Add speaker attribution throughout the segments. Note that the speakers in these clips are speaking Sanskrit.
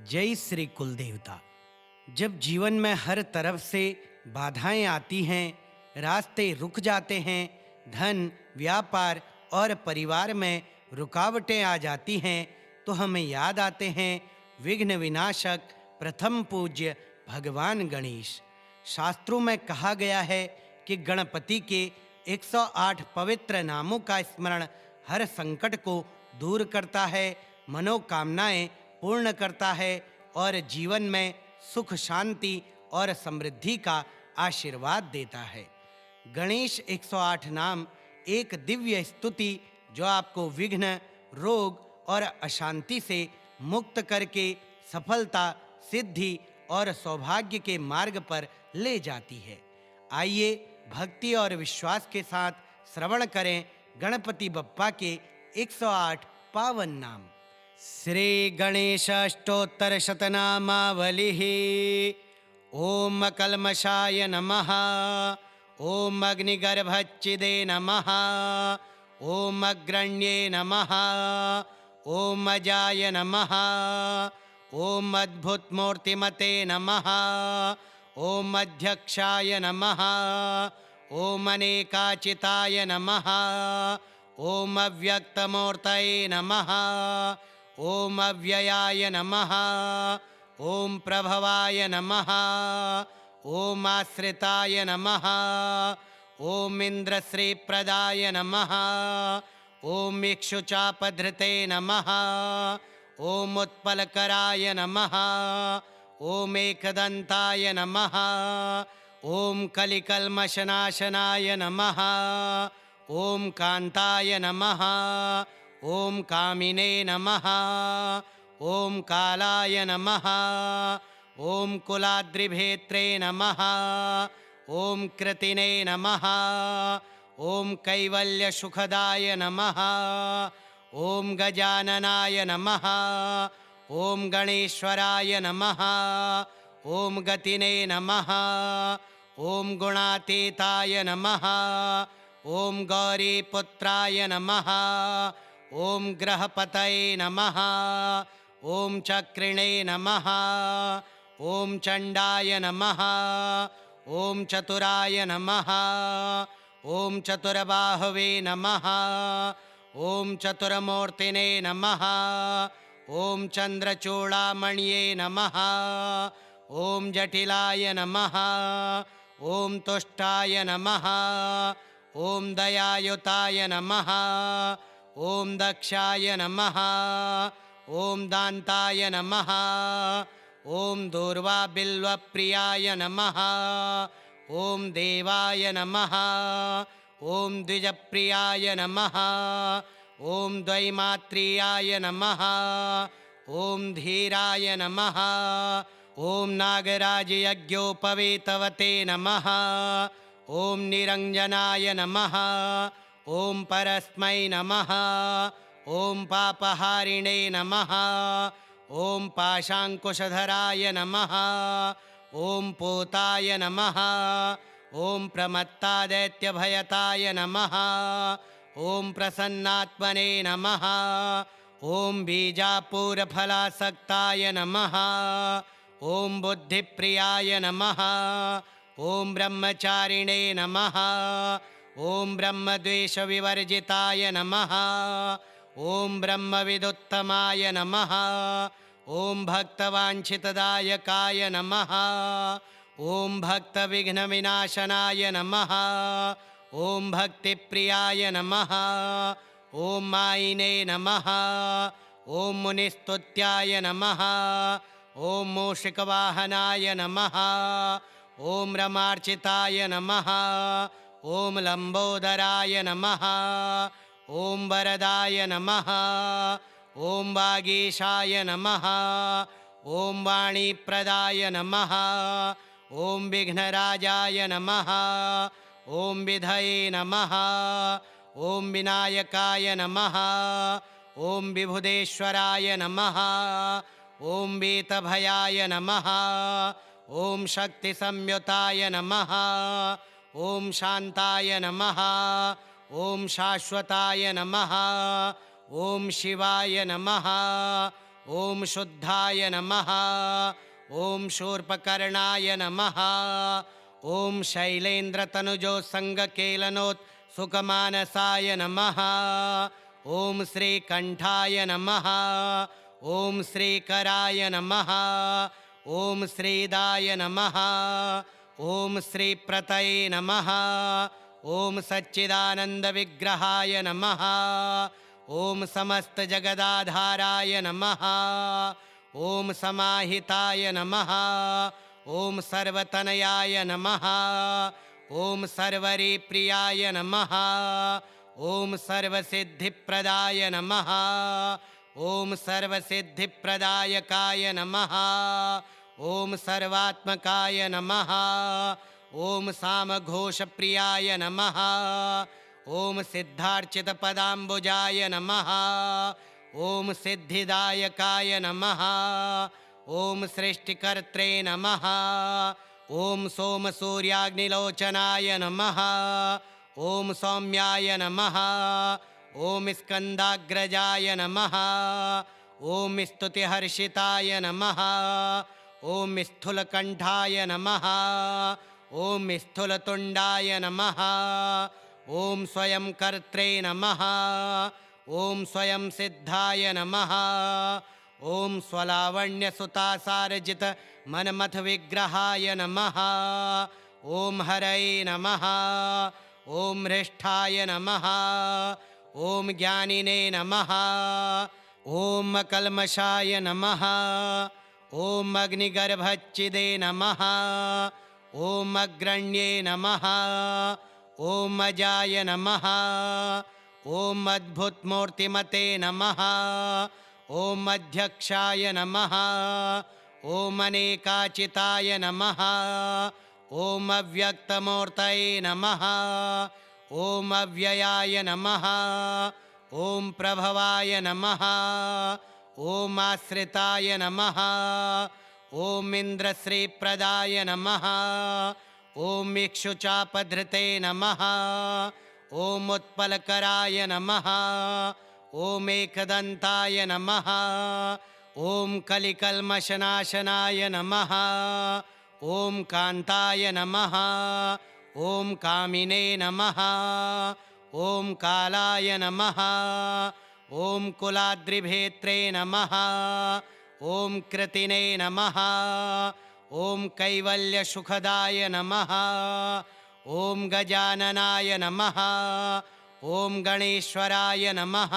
Speaker 1: जय श्री कुल देवता। जब जीवन में हर तरफ से बाधाएं आती हैं, रास्ते रुक जाते हैं, धन, व्यापार और परिवार में रुकावटें आ जाती हैं, तो हमें याद आते हैं विघ्न विनाशक प्रथम पूज्य भगवान गणेश। शास्त्रों में कहा गया है कि गणपति के 108 पवित्र नामों का स्मरण हर संकट को दूर करता है, मनोकामनाएं पूर्ण करता है और जीवन में सुख, शांति और समृद्धि का आशीर्वाद देता है। गणेश 108 नाम एक दिव्य स्तुति जो आपको विघ्न, रोग और अशांति से मुक्त करके सफलता, सिद्धि और सौभाग्य के मार्ग पर ले जाती है। आइए भक्ति और विश्वास के साथ श्रवण करें गणपति बप्पा के 108 पावन नाम। श्री गणेश अष्टोत्तर शतनामावलिः। ओम कल्मषाय नमः, ओम अग्निगर्भच्चिदे नमः, ओम अग्रण्ये नमः, ओम अजाय नमः, ओम अद्भुतमूर्तिमते नमः, ओम अध्यक्षाय नमः, ओम अनेकाचिताय नमः, ओम अव्यक्तमूर्तये नमः, ओम अव्ययाय नमः, ओम प्रभवाय नमः, ओम आश्रिताय नमः, ओम इंद्रश्रीप्रदाय नमः, ओम इक्षुचापधृते नमः, ओम उत्पलकराय नमः, ओम एकदंताय नमः, ओम कलिकल्मषनाशनाय नमः, ओम कांताय नमः, ओम कामिने नमः, ओम कालाय नमः, ओम कुलाद्रिभेत्रे नमः, ओम कृतिने नमः, ओम कैवल्यसुखदाय नमः, ओम गजाननाय नमः, ओम गणेश्वराय नमः, ओम गतिने नमः, ओम गुणातीताय नमः, ओम गौरीपुत्राय नमः, ओम ग्रहपतये नमः, ओम चक्रिणे नमः, ओम चंडाय नमः, ओम चतुराय नमः, ओम चतुर्बाहवे नमः, ओम चतुर्मूर्तिने नमः, ओम चंद्रचूड़ामण्ये नमः, ओम जटिलाय नमः, ओम तुष्टाय नमः, ओम दयायुताय नमः, ओम दक्षाय नमः, ओम दान्ताय नमः, ओम दूर्वाबिल्वप्रियाय नमः, ओम देवाय नमः, ओम द्विजप्रियाय नमः, ओम द्वैमात्रियाय नमः, ओम धीराय नमः, ओम नागराज यज्ञोपवीतवते नमः, ओम निरंजनाय नमः, ओम परस्मै नमः, ओम पापहारिणे नमः, ओम पाशांकुशधराय नमः, ओम पोताय नमः, ओम प्रमत्तादैत्यभयताय नमः, ओम प्रसन्नात्मने नमः, ओम बीजापूरफलासक्ताय नमः, ओम बुद्धिप्रियाय नमः, ओम ब्रह्मचारिणे नमः, ओम ब्रह्मद्वेषविवर्जिताय नमः, ओम ब्रह्मविदुत्तमाय नमः, ओम भक्तवाञ्छितदायकाय नमः, ओम भक्तविघ्नविनाशनाय नमः, ओम भक्तिप्रियाय नमः, ओम मायिने नमः, ओम मुनिस्तुत्याय नमः, ओम मूषिकवाहनाय नमः, ओम रमार्चिताय नमः, ओम लंबोदराय नमः, ओम वरदाय नमः, ओम वागीशाय नमः, ओम वाणीप्रदाय नमः, ओम विघ्नराजाय नमः, ओम विधये नमः, ओम विनायकाय नमः, ओम विभुदेश्वराय नमः, ओम वीतभयाय नमः, ओम शक्तिसंयुताय नमः, ओम शांताय नमः, ओम शाश्वताय नमः, ओम शिवाय नमः, ॐ शुद्धाय नमः ॐ शूर्पकर्णाय नमः ॐ शैलेन्द्रतनुजोत्सङ्गकेलनोत्सुकमानसाय नमः ॐ श्रीकण्ठाय नमः ॐ श्रीकराय नमः ॐ श्रीदाय नमः ॐ श्रीप्रतये नमः ॐ सच्चिदानन्दविग्रहाय नमः ॐ समस्तजगदाधाराय नमः ॐ समाहिताय नमः ॐ सर्वतनयाय नमः ॐ सर्वरिप्रियाय नमः ॐ सर्वसिद्धिप्रदाय नमः ॐ सर्वसिद्धिप्रदायकाय नमः ॐ सर्वात्मकाय नमः ॐ सामघोषप्रियाय नमः ॐ सिद्धार्चितपदाम्बुजाय नमः ॐ सिद्धिदायकाय नमः ॐ सृष्टिकर्त्रे नमः ॐ सोमसूर्याग्निलोचनाय नमः ॐ सौम्याय नमः ॐ स्कन्दाग्रजाय नमः ॐ स्तुतिहर्षिताय नमः ॐ स्थूलकण्ठाय नमः ॐ स्थूलतुण्डाय नमः ॐ स्वयं कर्त्रे नमः ॐ स्वयं सिद्धाय नमः ॐ स्वलावण्यसुतासारजित मनमथविग्रहाय नमः ॐ हरये नमः ॐ हृष्ठाय नमः ॐ ज्ञानिने नमः ॐ अकल्मषाय नमः ॐ अग्निगर्भच्चिदे नमः ॐ अग्रण्ये नमः ॐ अजाय नमः ॐ अद्भुतमूर्तिमते नमः ॐ अध्यक्षाय नमः ॐ अनेकाचिताय नमः ॐ अव्यक्तमूर्तये नमः ॐ अव्ययाय नमः ॐ प्रभवाय नमः ॐ आश्रिताय नमः ॐ इन्द्रश्रीप्रदाय नमः ॐ इक्षुचापधृते नमः ॐ उत्पलकराय नमः ॐ एकदन्ताय नमः ॐ कलिकल्मषनाशनाय नमः ॐ कान्ताय नमः ॐ कामिने नमः ॐ कालाय नमः ॐ कुलाद्रिभेत्रे नमः ॐ कृतिने नमः ॐ कैवल्यसुखदाय नमः ॐ गजाननाय नमः ॐ गणेश्वराय नमः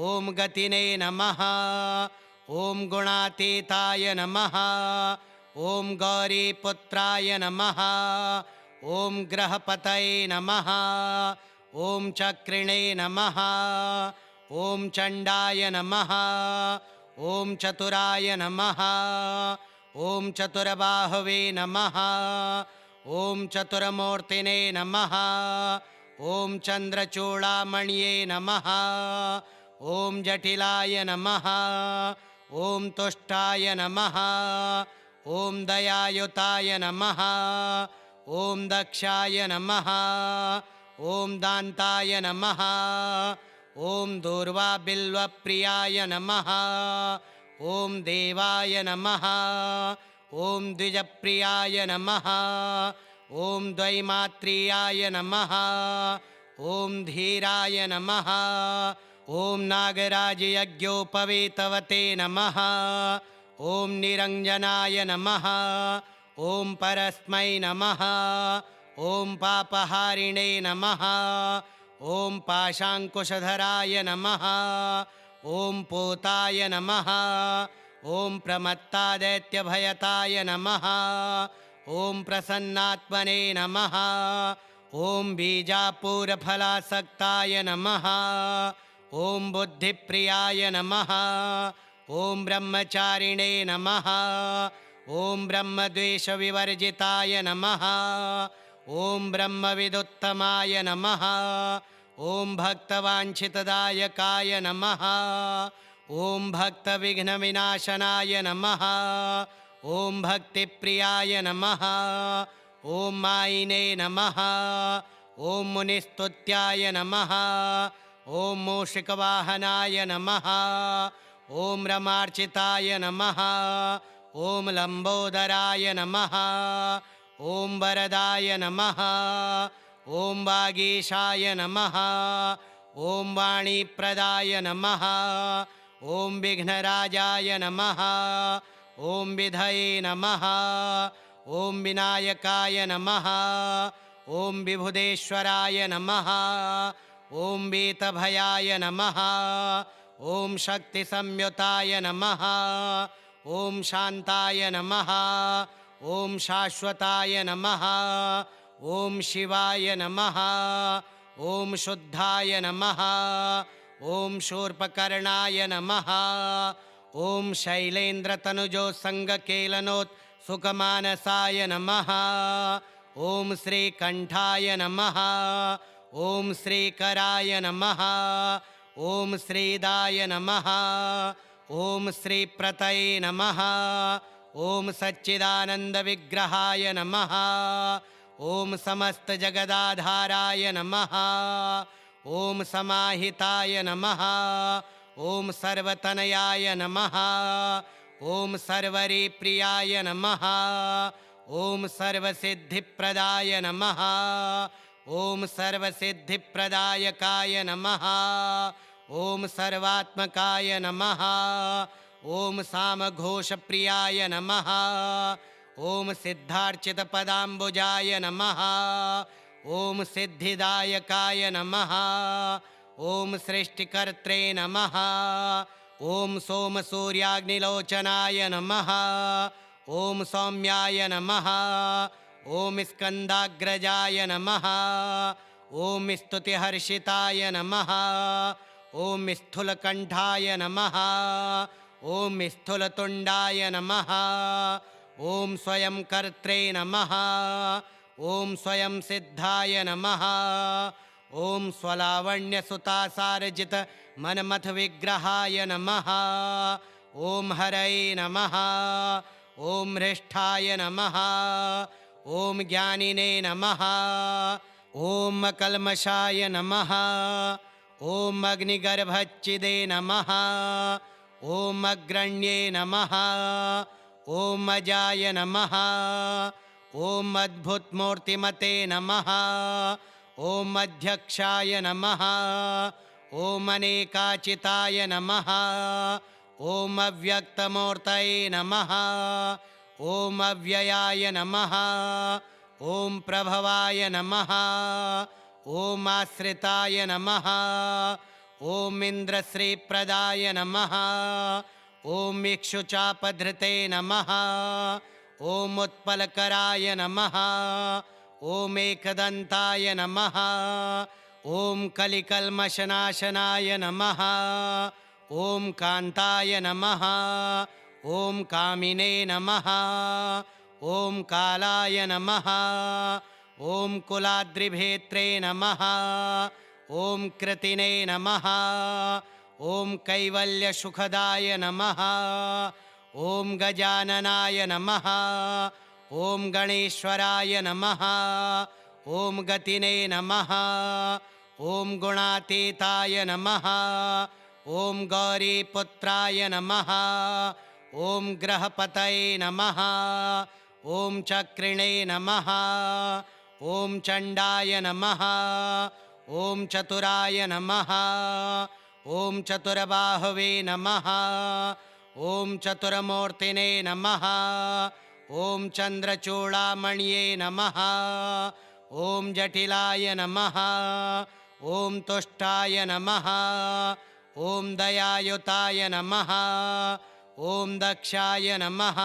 Speaker 1: ॐ गतिने नमः ॐ गुणातीताय नमः ॐ गौरीपुत्राय नमः ॐ ग्रहपतये नमः ॐ चक्रिणे नमः ॐ चण्डाय नमः ॐ चतुराय नमः ॐ चतुर्बाहवे नमः ॐ चतुर्मूर्तिने नमः ॐ चन्द्रचूडामण्ये नमः ॐ जटिलाय नमः ॐ तुष्टाय नमः ॐ दयायुताय नमः ॐ दक्षाय नमः ॐ दान्ताय नमः ॐ दूर्वाबिल्वप्रियाय नमः ॐ देवाय नमः ॐ द्विजप्रियाय नमः ॐ द्वैमात्रेयाय नमः ॐ धीराय नमः ॐ नागराजयज्ञोपवीतवते नमः ॐ निरञ्जनाय नमः ॐ परस्मै नमः ॐ पापहारिणे नमः ॐ पाशाङ्कुशधराय नमः ॐ पूताय नमः ॐ प्रमत्तादैत्यभयताय नमः ॐ प्रसन्नात्मने नमः ॐ बीजापूरफलासक्ताय नमः ॐ बुद्धिप्रियाय नमः ॐ ब्रह्मचारिणे नमः ॐ ब्रह्मद्वेषविवर्जिताय नमः ॐ ब्रह्मविदुत्तमाय नमः ॐ भक्तवाञ्छितदायकाय नमः ॐ भक्तविघ्नविनाशनाय नमः ॐ भक्तिप्रियाय नमः ॐ मायिने नमः ॐ मुनिस्तुत्याय नमः ॐ मूषिकवाहनाय नमः ॐ रमार्चिताय नमः। ॐ लम्बोदराय नमः। ॐ वरदाय नमः। ॐ वागीशाय नमः। ॐ वाणीप्रदाय नमः। ॐ विघ्नराजाय नमः। ॐ विधये नमः। ॐ विनायकाय नमः। ॐ विभुदेश्वराय नमः। ॐ वीतभयाय नमः। ॐ शक्तिसंयुताय नमः। ॐ शान्ताय नमः। ॐ शाश्वताय नमः। ॐ शिवाय नमः। ॐ शुद्धाय नमः। ॐ शूर्पकर्णाय नमः। ॐ शैलेन्द्रतनुजोत्सङ्गकेलनोत्सुकमानसाय नमः। ॐ श्रीकण्ठाय नमः। ॐ श्रीकराय नमः। ॐ श्रीदाय नमः। ॐ श्रीप्रतये नमः। ॐ सच्चिदानन्दविग्रहाय नमः। ॐ समस्तजगदाधाराय नमः। ॐ समाहिताय नमः। ॐ सर्वतनयाय नमः। ॐ सर्वरीप्रियाय नमः। ॐ सर्वसिद्धिप्रदाय नमः। ॐ सर्वसिद्धिप्रदायकाय नमः। ॐ सर्वात्मकाय नमः। ॐ सामघोषप्रियाय नमः। ॐ सिद्धार्चितपदाम्बुजाय नमः। ॐ सिद्धिदायकाय नमः। ॐ सृष्टिकर्त्रे नमः। ॐ सोमसूर्याग्निलोचनाय नमः। ॐ सौम्याय नमः। ॐ स्कन्दाग्रजाय नमः। ॐ स्तुतिहर्षिताय नमः। ॐ स्थूलकण्ठाय नमः। ॐ स्थूलतुण्डाय नमः। ॐ स्वयं कर्त्रे नमः। ॐ स्वयं सिद्धाय नमः। ॐ स्वलावण्यसुतासारजित मनमथविग्रहाय नमः। ॐ हरये नमः। ॐ हृष्ठाय नमः। ॐ ज्ञानिने नमः। ॐ अकल्मषाय नमः। ॐ अग्निगर्भच्चिदे नमः। ॐ अग्रण्ये नमः। ॐ अजाय नमः। ॐ अद्भुतमूर्तिमते नमः। ॐ अध्यक्षाय नमः। ॐ अनेकाचिताय नमः। ॐ अव्यक्तमूर्तये नमः। ॐ अव्ययाय नमः। ॐ प्रभवाय नमः। ॐ आश्रिताय नमः। ॐ इन्द्रश्रीप्रदाय नमः। ॐ इक्षुचापधृते नमः। ॐ उत्पलकराय नमः। ॐ एकदन्ताय नमः। ॐ कलिकल्मषनाशनाय नमः। ॐ कान्ताय नमः। ॐ कामिने नमः। ॐ कालाय नमः। ॐ कुलाद्रिभेत्रे नमः। ॐ कृतिने नमः। ॐ कैवल्यसुखदाय नमः। ॐ गजाननाय नमः। ॐ गणेश्वराय नमः। ॐ गतिने नमः। ॐ गुणातीताय नमः। ॐ गौरीपुत्राय नमः। ॐ ग्रहपतये नमः। ॐ चक्रिणे नमः। ॐ चण्डाय नमः। ॐ चतुराय नमः। ॐ चतुर्बाहवे नमः। ॐ चतुर्मूर्तिने नमः। ॐ चन्द्रचूडामण्ये नमः। ॐ जटिलाय नमः। ॐ तुष्टाय नमः। ॐ दयायुताय नमः। ॐ दक्षाय नमः।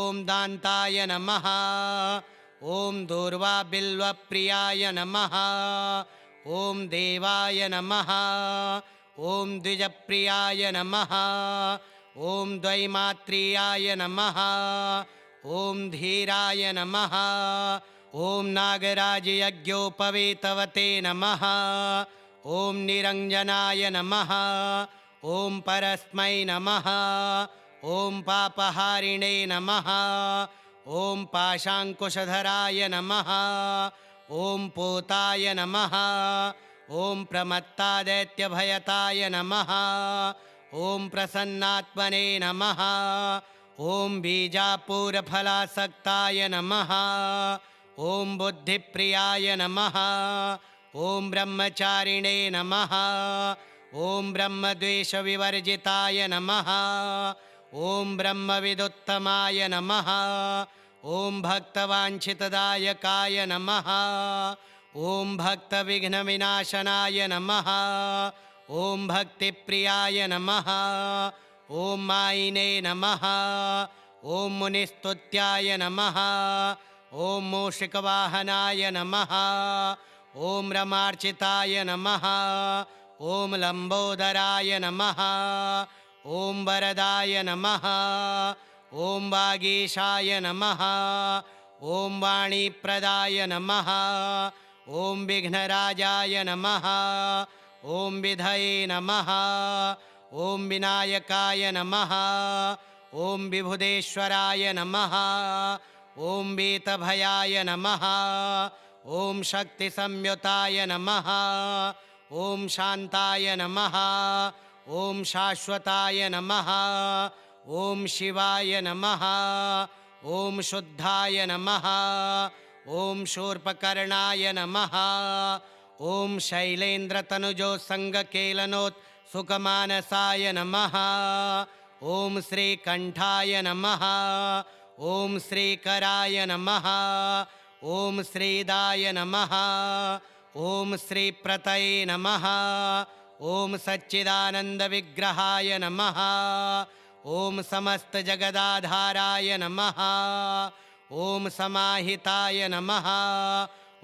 Speaker 1: ॐ दान्ताय नमः। ॐ दूर्वाबिल्वप्रियाय नमः। ॐ देवाय नमः। ॐ द्विजप्रियाय नमः। ॐ द्वैमात्रेयाय नमः। ॐ धीराय नमः। ॐ नागराजयज्ञोपवीतवते नमः। ॐ निरञ्जनाय नमः। ॐ परस्मै नमः। ॐ पापहारिणे नमः। ॐ पाशाङ्कुशधराय नमः। ॐ पूताय नमः। ॐ प्रमत्तादैत्यभयताय नमः। ॐ प्रसन्नात्मने नमः। ॐ बीजापूरफलासक्ताय नमः। ॐ बुद्धिप्रियाय नमः। ॐ ब्रह्मचारिणे नमः। ॐ ब्रह्मद्वेषविवर्जिताय नमः। ॐ ब्रह्मविदुत्तमाय नमः। ॐ भक्तवाञ्छितदायकाय नमः। ॐ भक्तविघ्नविनाशनाय नमः। ॐ भक्तिप्रियाय नमः। ॐ मायिने नमः। ॐ मुनिस्तुत्याय नमः। ॐ मूषिकवाहनाय नमः। ॐ रमार्चिताय नमः। ॐ लम्बोदराय नमः। ॐ वरदाय नमः। ॐ वागीशाय नमः। ॐ वाणीप्रदाय नमः। ॐ विघ्नराजाय नमः। ॐ विधये नमः। ॐ विनायकाय नमः। ॐ विभुदेश्वराय नमः। ॐ वीतभयाय नमः। ॐ शक्तिसंयुताय नमः। ॐ शान्ताय नमः। ॐ शाश्वताय नमः। ॐ शिवाय नमः। ॐ शुद्धाय नमः। ॐ शूर्पकर्णाय नमः। ॐ शैलेन्द्रतनुजोत्सङ्गकेलनोत्सुकमानसाय नमः। ॐ श्रीकण्ठाय नमः। ॐ श्रीकराय नमः। ॐ श्रीदाय नमः। ॐ श्रीप्रतये नमः। ॐ सच्चिदानन्दविग्रहाय नमः। ॐ समस्तजगदाधाराय नमः। ॐ समाहिताय नमः।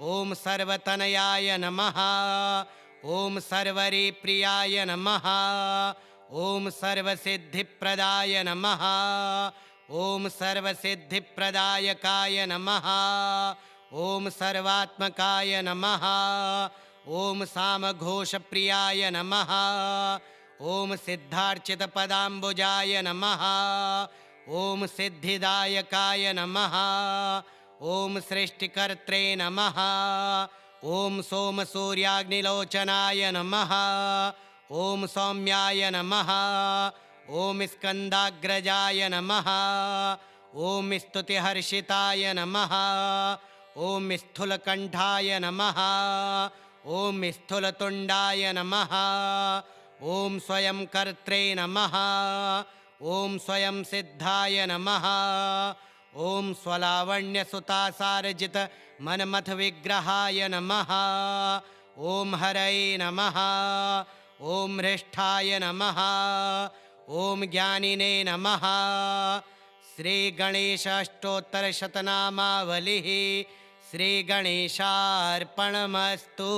Speaker 1: ॐ सर्वतनयाय नमः। ॐ सर्वरीप्रियाय नमः। ॐ सर्वसिद्धिप्रदाय नमः। ॐ सर्वसिद्धिप्रदायकाय नमः। ॐ सर्वात्मकाय नमः। ॐ सामघोषप्रियाय नमः। ॐ सिद्धार्चितपदाम्बुजाय नमः। ॐ सिद्धिदायकाय नमः। ॐ सृष्टिकर्त्रे नमः। ॐ सोमसूर्याग्निलोचनाय नमः। ॐ सौम्याय नमः। ॐ स्कन्दाग्रजाय नमः। ॐ स्तुतिहर्षिताय नमः। ॐ स्थूलकण्ठाय नमः। ॐ स्थूलतुण्डाय नमः। ॐ स्वयं कर्त्रे नमः। ॐ स्वयं सिद्धाय नमः। ॐ स्वलावण्यसुतासारजित मनमथविग्रहाय नमः। ॐ हरये नमः। ॐ हृष्ठाय नमः। ॐ ज्ञानिने नमः। श्रीगणेशाष्टोत्तरशतनामावलिः श्रीगणेशार्पणमस्तु।